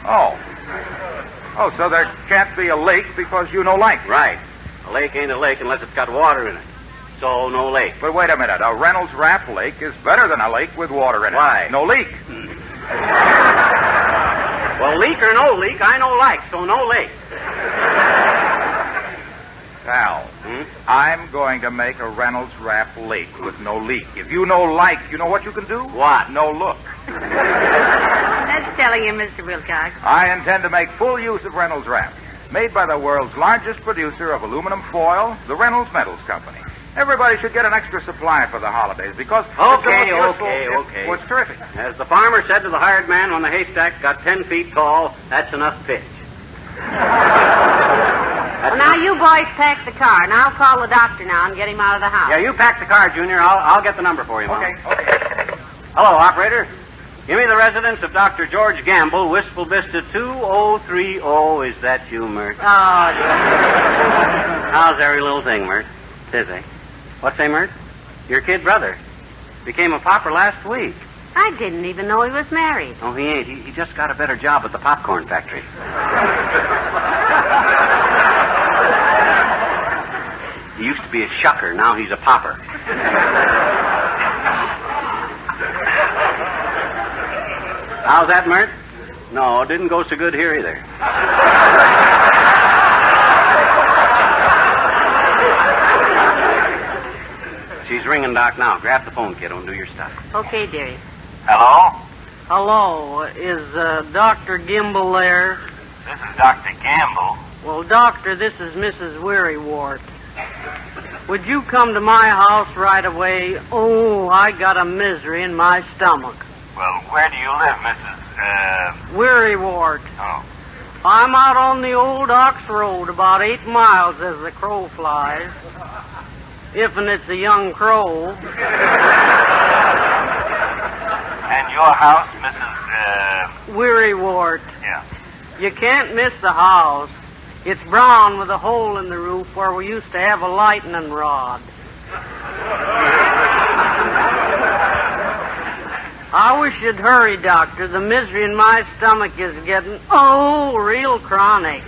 Oh, so there can't be a lake because you no like. Right. A lake ain't a lake unless it's got water in it. So, no lake. But wait a minute. A Reynolds Wrap lake is better than a lake with water in it. Why? No leak. Well, leak or no leak, I no like, so no lake. Pal, I'm going to make a Reynolds Wrap lake with no leak. If you no like, you know what you can do? What? No look. That's telling you, Mr. Wilcox. I intend to make full use of Reynolds Wrap, made by the world's largest producer of aluminum foil, the Reynolds Metals Company. Everybody should get an extra supply for the holidays because... Okay. Well, it's terrific. As the farmer said to the hired man when the haystack got 10 feet tall, that's enough pitch. Well, now you boys pack the car, and I'll call the doctor now and get him out of the house. Yeah, you pack the car, Junior. I'll get the number for you, Mom. Okay. Hello, operator. Give me the residence of Dr. George Gamble, Wistful Vista 2030. Is that you, Mert? Oh, dear. How's every little thing, Mert? Busy. What's say, Mert? Your kid brother became a pauper last week. I didn't even know he was married. Oh, he ain't. He just got a better job at the popcorn factory. He used to be a shucker. Now he's a popper. How's that, Mert? No, didn't go so good here either. She's ringing, Doc, now. Grab the phone, kiddo, and do your stuff. Okay, dearie. Hello? Hello, is Dr. Gimble there? This is Dr. Gamble. Well, Doctor, this is Mrs. Wearywart. Would you come to my house right away? Oh, I got a misery in my stomach. Well, where do you live, Mrs. Wearywart. Oh. I'm out on the old Ox Road, about 8 miles as the crow flies. If and it's a young crow. And your house, Mrs. Wearywart. Yeah. You can't miss the house. It's brown with a hole in the roof where we used to have a lightning rod. I wish you'd hurry, Doctor. The misery in my stomach is getting, real chronic.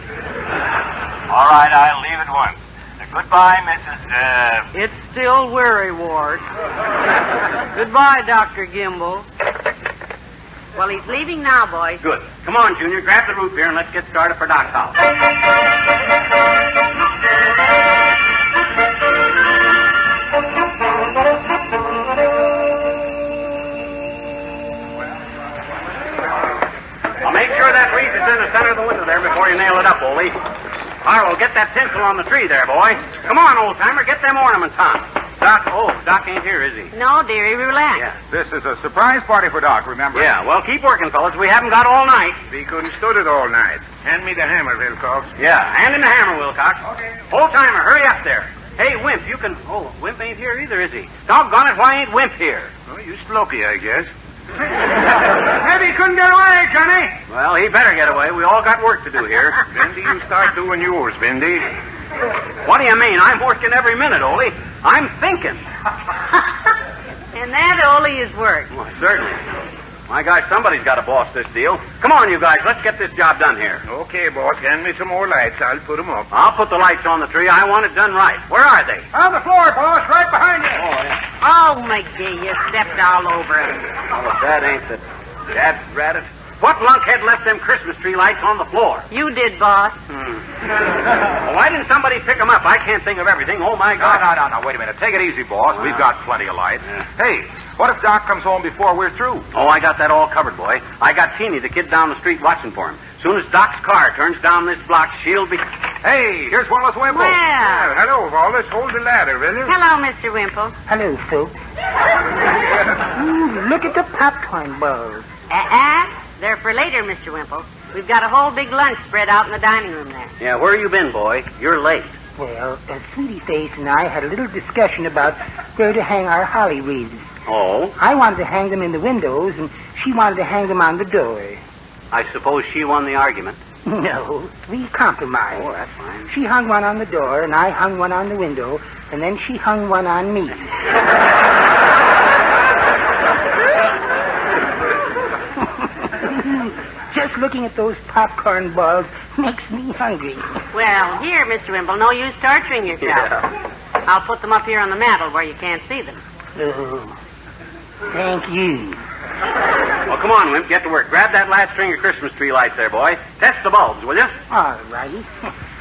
All right, I'll leave at once. Goodbye, Mrs. It's still Wearywart. Goodbye, Dr. Gimble. Well, he's leaving now, boys. Good. Come on, Junior, grab the root beer and let's get started for Doc's house. I'll make sure that wreath is in the center of the window there before you nail it up, Ole. Harlow, get that tinsel on the tree there, boy. Come on, old-timer, get them ornaments on. Doc ain't here, is he? No, dearie, relax. Yeah. This is a surprise party for Doc, remember? Yeah, well, keep working, fellas. We haven't got all night. We couldn't stood it all night. Hand me the hammer, Wilcox. Yeah, hand him the hammer, Wilcox. Okay. Old-timer, hurry up there. Hey, Wimp, you can... Oh, Wimp ain't here either, is he? Doggone it, why ain't Wimp here? Oh, you lucky, I guess. Maybe he couldn't get away, Johnny. Well, he better get away. We all got work to do here. When do you start doing yours, Bindy? What do you mean? I'm working every minute, Ole. I'm thinking. And that only is work. Well, certainly. My gosh, somebody's got to boss this deal. Come on, you guys. Let's get this job done here. Okay, boss. Hand me some more lights. I'll put them up. I'll put the lights on the tree. I want it done right. Where are they? On the floor, boss, right behind you. Oh, yeah. Oh, McGee, you stepped all over him. Well, if that ain't the... Dad rat it. What lunkhead left them Christmas tree lights on the floor? You did, boss. Well, why didn't somebody pick them up? I can't think of everything. Oh, my God. No. Wait a minute. Take it easy, boss. We've got plenty of lights. Yeah. Hey, what if Doc comes home before we're through? Oh, I got that all covered, boy. I got Teeny, the kid down the street, watching for him. Soon as Doc's car turns down this block, she'll be... Hey, here's Wallace Wimple. Well. Hello, Wallace. Hold the ladder, will you? Hello, Mr. Wimple. Hello, folks. Look at the popcorn balls. They're for later, Mr. Wimple. We've got a whole big lunch spread out in the dining room there. Yeah, where you been, boy? You're late. Well, Sweetie Face and I had a little discussion about where to hang our holly wreaths. Oh? I wanted to hang them in the windows, and she wanted to hang them on the door. I suppose she won the argument. No, we compromised. Oh, that's fine. She hung one on the door, and I hung one on the window, and then she hung one on me. Just looking at those popcorn balls makes me hungry. Well, here, Mr. Wimple, no use torturing yourself. Yeah. I'll put them up here on the mantel where you can't see them. Oh, thank you. Well, come on, Wimp. Get to work. Grab that last string of Christmas tree lights there, boy. Test the bulbs, will you? All righty.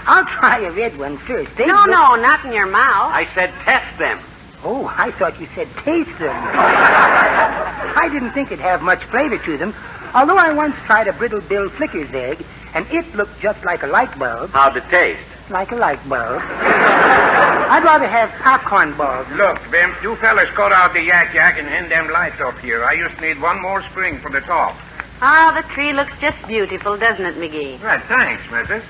I'll try a red one first. No, not in your mouth. I said test them. Oh, I thought you said taste them. I didn't think it'd have much flavor to them, although I once tried a brittle bill flicker's egg, and it looked just like a light bulb. How'd it taste? Like a light bulb. I'd rather have popcorn balls. Look, Vimp, you fellas cut out the yak and hang them lights up here. I just need one more spring for the top. Oh, the tree looks just beautiful, doesn't it, McGee? Right, thanks, missus.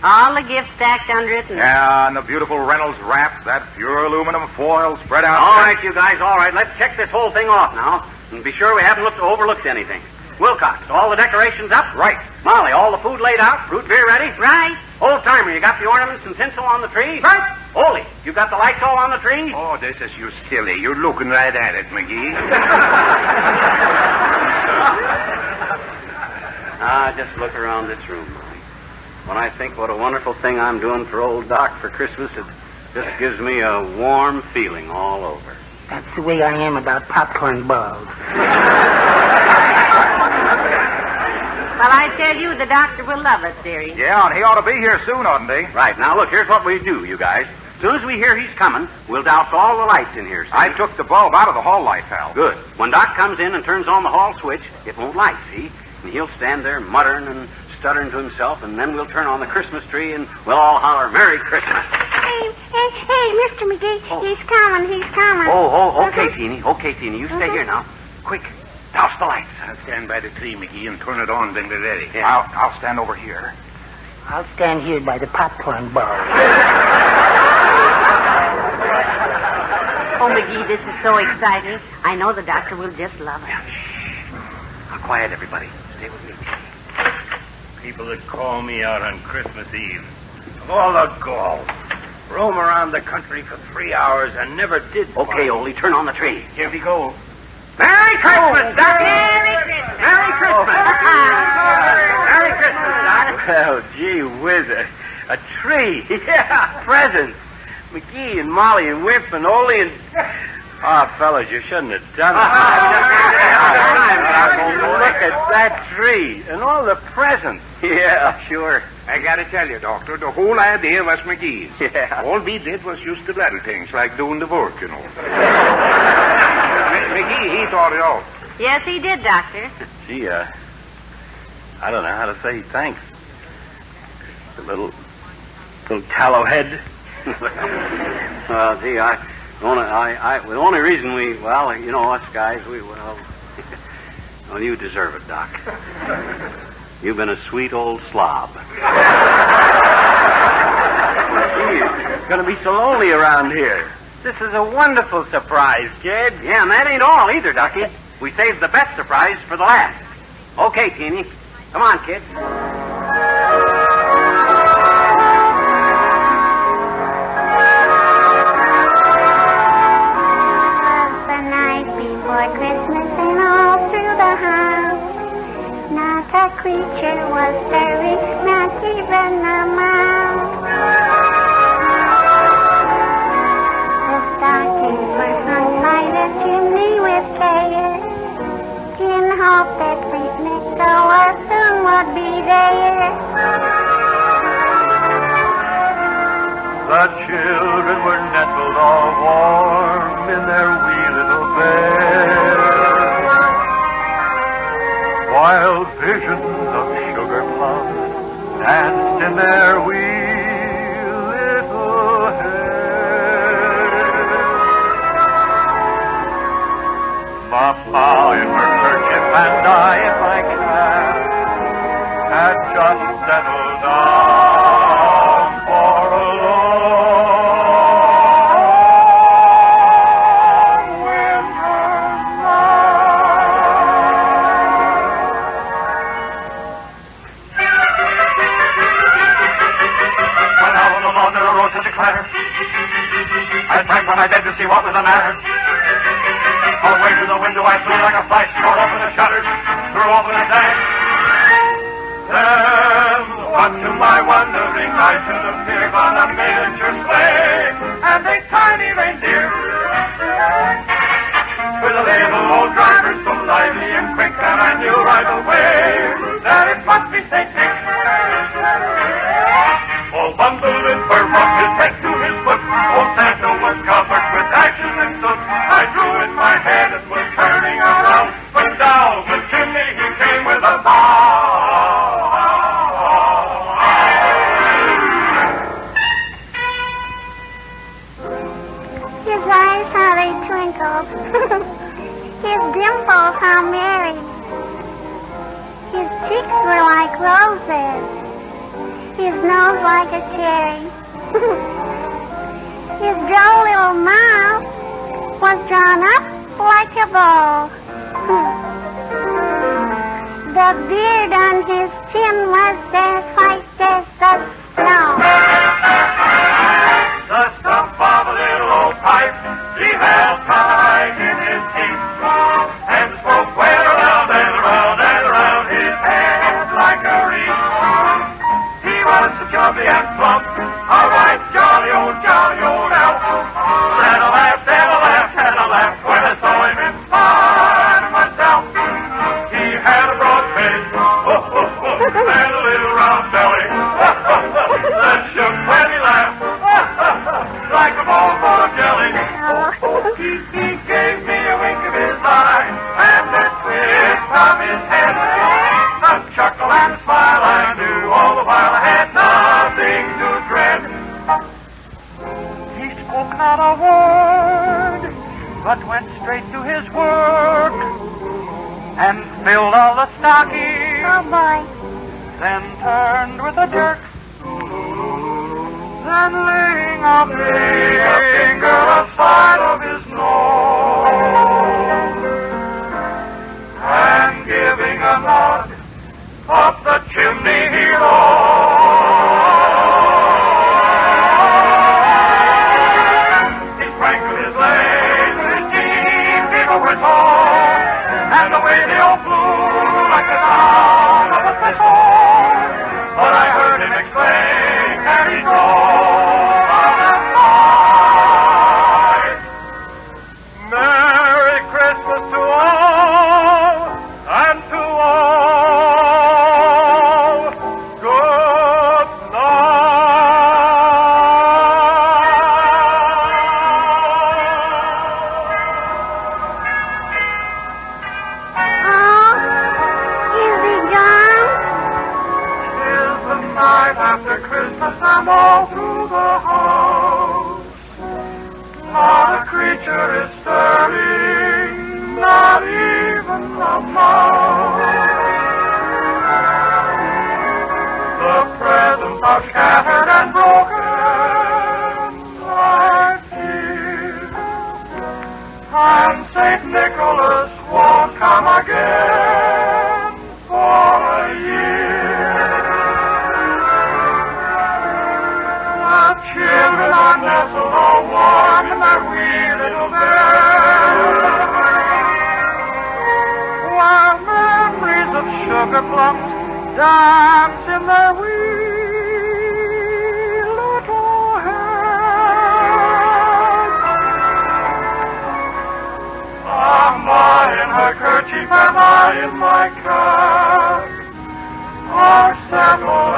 All the gifts stacked under it. Yeah, and the beautiful Reynolds Wrap, that pure aluminum foil spread out. All right, you guys, all right. Let's check this whole thing off now and be sure we haven't overlooked anything. Wilcox, all the decorations up? Right. Molly, all the food laid out? Root beer ready? Right. Old-timer, you got the ornaments and tinsel on the tree? Right. Ole, you got the lights all on the tree? Oh, this is you silly. You're looking right at it, McGee. Just look around this room, Molly. When I think what a wonderful thing I'm doing for old Doc for Christmas, it just gives me a warm feeling all over. That's the way I am about popcorn balls. Well, I tell you, the doctor will love it, dearie. Yeah, and he ought to be here soon, oughtn't he? Right. Now, look, here's what we do, you guys. As soon as we hear he's coming, we'll douse all the lights in here, see? I took the bulb out of the hall light, Hal. Good. When Doc comes in and turns on the hall switch, it won't light, see? And he'll stand there muttering and stuttering to himself, and then we'll turn on the Christmas tree, and we'll all holler, Merry Christmas. Hey, Mr. McGee, he's coming. Okay, Teeny. Okay, Teeny, you stay here now. Quick, douse the lights. I'll stand by the tree, McGee, and turn it on when we're ready. Yeah. I'll stand over here. I'll stand here by the popcorn bar. Oh, McGee, this is so exciting. I know the doctor will just love it. Now, quiet, everybody. Stay with me. People that call me out on Christmas Eve. Of all the gall. Roam around the country for 3 hours and never did. Okay, Ole, turn on the tree. Here we go. Merry Christmas, Doc! Merry Christmas! Merry Christmas! Merry Christmas, Doc! Well, gee whiz, a tree. Yeah, presents. McGee and Molly and Wimp and Ole and... Oh, fellas, you shouldn't have done it. Look at that tree and all the presents. Yeah, sure. I gotta tell you, Doctor, the whole idea was McGee's. Yeah. All we did was just the little things, like doing the work, you know. McGee, he thought it all. Yes, he did, Doctor. Gee, I don't know how to say thanks. A little tallow head. Well, gee, the only reason we, well, you know, us guys, well, you deserve it, Doc. You've been a sweet old slob. Gee, it's going to be so lonely around here. This is a wonderful surprise, kid. Yeah, and that ain't all either, Ducky. We saved the best surprise for the last. Okay, Teeny. Come on, kid. Christmas and all through the house. Not a creature was stirring, not even a mouse. The stockings were hung by the chimney with care, in hope that St. Nicholas soon would be there. The children were nestled all warm in their wee little beds, while visions of sugar plums danced in their wee little heads. Papa in her kerchief and I in my cap had just settled down for a long winter's night. When out on the lawn there arose such a clatter, I sprang from my bed to see what was the matter. Away to the window I flew like a flash, tore open the shutters, threw open the sash. Then, what to my wondering eyes should appear on a miniature sleigh and a tiny reindeer with a little old driver so lively and quick that I knew right away that it must be St. Nick. All bundled in fur from his head to his foot, old Santa was covered with ashes and soot. I drew in my head and was turning around, but down the chimney he came with a bow. His eyes, how they twinkled. His dimples, how merry. His cheeks were like roses. His nose like a cherry. His droll little mouth was drawn up like a bow. The beard on his chin was as white as the snow. The stump of a little old pipe he held tight in his teeth and spoke well around and around and around his head like a wreath. He was so chubby and plump, a right jolly old elf. And I laughed when I saw him in spite of myself. He had a broad face, and smile I knew. All the while I had nothing to dread. He spoke not a word, but went straight to his work and filled all the stockings. Oh, boy. Then turned with a jerk. Then laying a finger aside of his nose and giving a nod up the chimney he rode. He sprang to his legs and his teeth came over his horn, and away they all flew like the sound of a whistle. But I heard him exclaim, and he drove on and died. Merry Christmas to all, and to all, good after Christmas and all through the house, not a creature is stirring, not even a mouse. The presents are scattered and broken like tears, and St. Nicholas won't come again for a year. Children are nestled all warm in their wee little beds, while memories of sugar plums dance in their wee little heads. Ma in her kerchief and I in my cap are settled